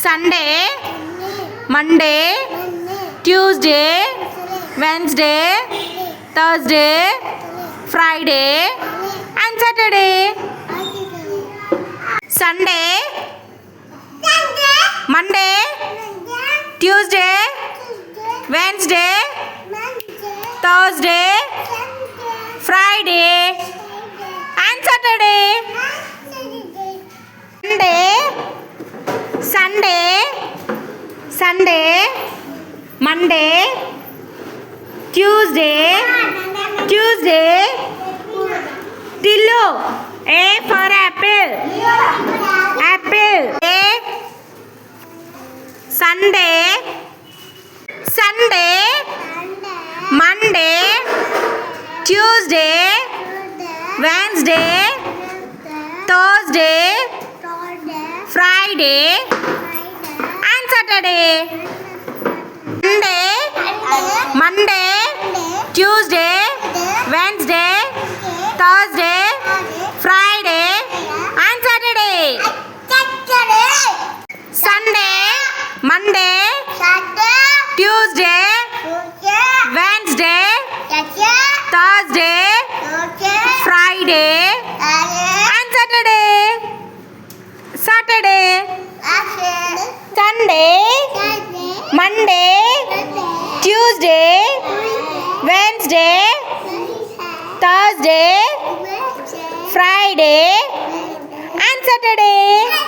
Sunday, Monday, Tuesday, Wednesday, Thursday, Friday, and Saturday. Sunday, Monday, Tuesday, Wednesday, Thursday, Friday, and Saturday. Sunday, Monday, Tuesday, Tillu, A for apple, A. Sunday, Monday, Tuesday, Wednesday, Thursday, Friday, and Saturday. Monday, Tuesday, Wednesday, Thursday, Friday, and Saturday. Sunday, Monday, Tuesday, Wednesday, Thursday, Friday, and Saturday. Sunday, Monday, Tuesday, Wednesday, Thursday, Friday, and Saturday.